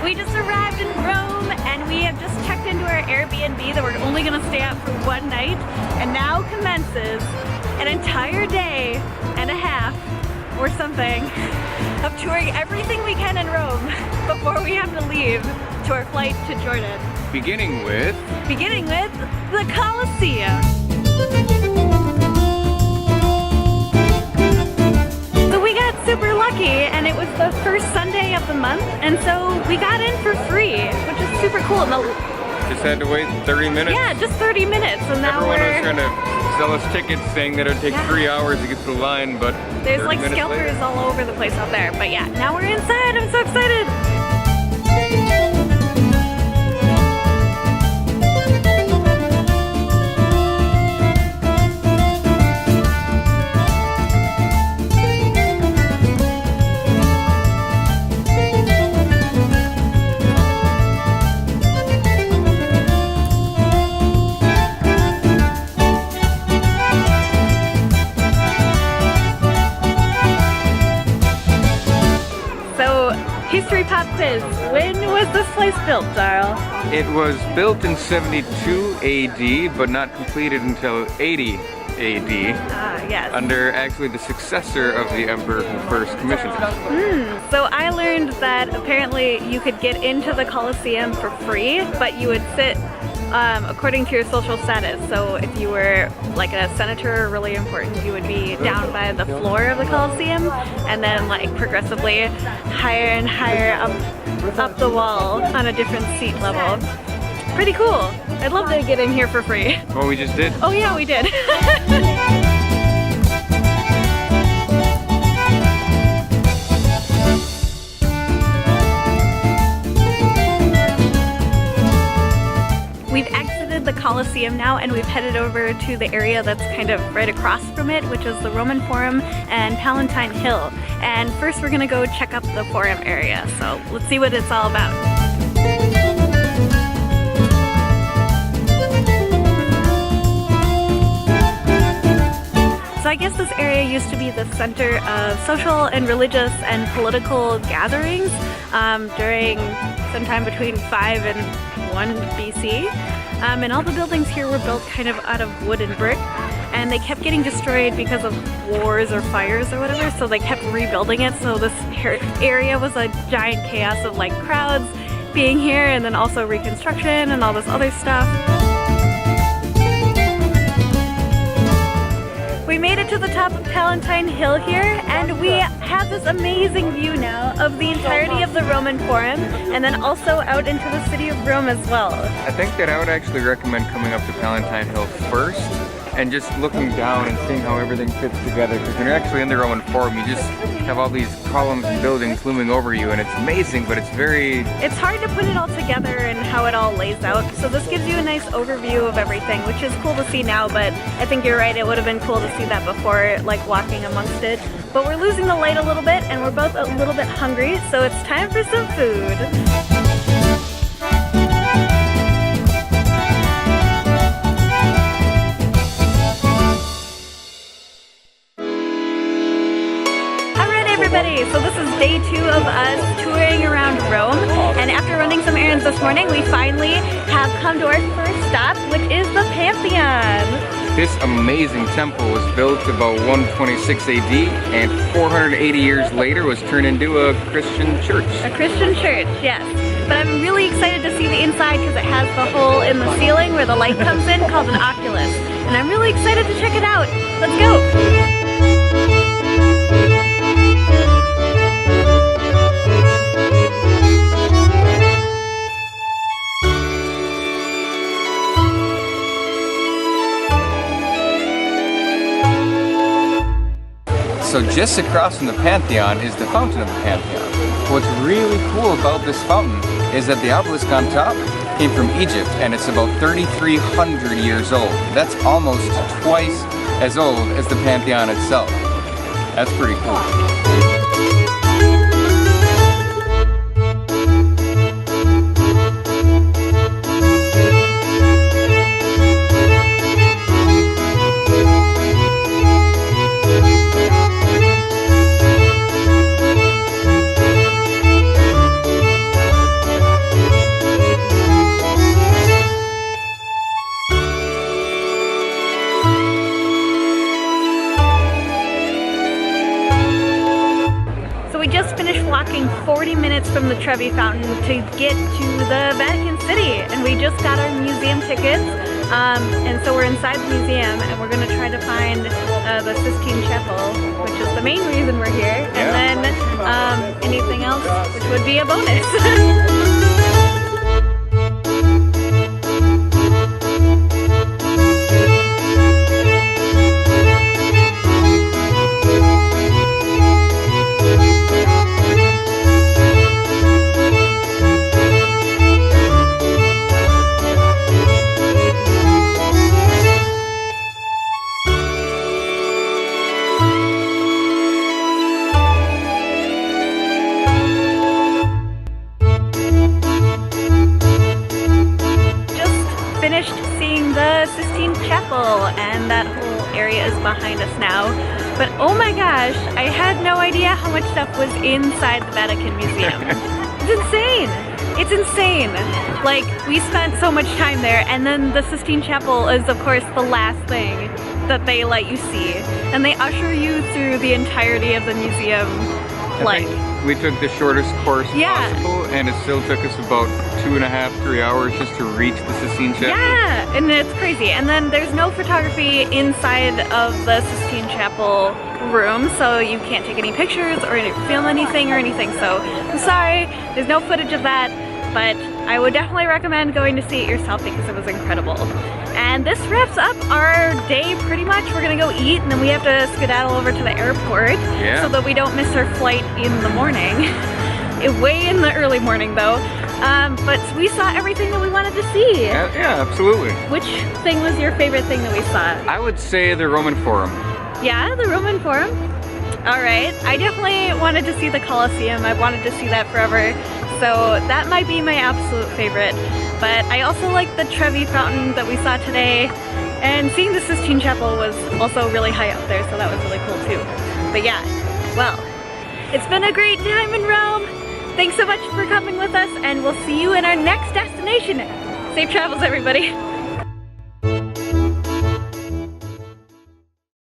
We just arrived in Rome and we have just checked into our Airbnb that we're only gonna stay out for one night, and now commences an entire day and a half or something of touring everything we can in Rome before we have to leave to our flight to Jordan. Beginning with the Colosseum. So we got super lucky and it was the first Sunday of the month, and so we got in for free, which is super cool. Just had to wait 30 minutes. Yeah, just 30 minutes, and now Everyone we're... was trying to sell us tickets saying that it would take 3 hours to get to the line, but there's like scalpers later. all over the place out there. But yeah, now we're inside. I'm so excited. History pop quiz. When was this place built, Darl? It was built in 72 AD, but not completed until 80 AD. Yes. Under actually the successor of the emperor who first commissioned it. So I learned that apparently you could get into the Colosseum for free, but you would sit according to your social status. So if you were like a senator, really important, you would be down by the floor of the Colosseum, and then like progressively higher and higher up the wall on a different seat level. Pretty cool. I'd love to get in here for free. Well, we just did. Oh yeah, we did. We've exited the Colosseum now and we've headed over to the area that's kind of right across from it, which is the Roman Forum and Palatine Hill. And first we're gonna go check out the Forum area, so let's see what it's all about. So I guess this area used to be the center of social and religious and political gatherings during sometime between 5 and 1 BC. And all the buildings here were built kind of out of wood and brick, and they kept getting destroyed because of wars or fires or whatever, so they kept rebuilding it. So this area was a giant chaos of like crowds being here, and then also reconstruction and all this other stuff. We made it to the top of Palatine Hill here, and we have this amazing view now of the entirety of the Roman Forum, and then also out into the city of Rome as well. I think that I would actually recommend coming up to Palatine Hill first and just looking down and seeing how everything fits together, because when you're actually in the Roman Forum, you just have all these columns and buildings looming over you, and it's amazing, but it's very... It's hard to put it all together and how it all lays out, so this gives you a nice overview of everything, which is cool to see now, but I think you're right, it would have been cool to see that before, like walking amongst it. But we're losing the light a little bit, and we're both a little bit hungry, so it's time for some food. So this is day 2 of us touring around Rome, and after running some errands this morning, we finally have come to our first stop, which is the Pantheon. This amazing temple was built about 126 AD, and 480 years later was turned into a Christian church. A Christian church, yes. But I'm really excited to see the inside because it has the hole in the ceiling where the light comes in called an oculus. And I'm really excited to check it out. Let's go! So just across from the Pantheon is the Fountain of the Pantheon. What's really cool about this fountain is that the obelisk on top came from Egypt, and it's about 3,300 years old. That's almost twice as old as the Pantheon itself. That's pretty cool. minutes from the Trevi Fountain to get to the Vatican City, and we just got our museum tickets. And so we're inside the museum, and we're gonna try to find the Sistine Chapel, which is the main reason we're here, and then anything else, which would be a bonus. Seeing the Sistine Chapel, and that whole area is behind us now. But oh my gosh, I had no idea how much stuff was inside the Vatican Museum. It's insane! It's insane! Like, we spent so much time there, and then the Sistine Chapel is of course the last thing that they let you see. And they usher you through the entirety of the museum. We took the shortest course possible, and it still took us about 2.5 to 3 hours just to reach the Sistine Chapel. Yeah, and it's crazy. And then there's no photography inside of the Sistine Chapel room, so you can't take any pictures or film anything or anything. So I'm sorry, there's no footage of that, but I would definitely recommend going to see it yourself because it was incredible. And this wraps up our day pretty much. We're gonna go eat, and then we have to skedaddle over to the airport so that we don't miss our flight in the morning. Way in the early morning though. But we saw everything that we wanted to see. Yeah, absolutely. Which thing was your favorite thing that we saw? I would say the Roman Forum. Yeah, the Roman Forum? Alright, I definitely wanted to see the Colosseum. I wanted to see that forever. So that might be my absolute favorite. But I also like the Trevi Fountain that we saw today, and seeing the Sistine Chapel was also really high up there, so that was really cool too. But yeah, well, it's been a great time in Rome. Thanks so much for coming with us, and we'll see you in our next destination. Safe travels, everybody.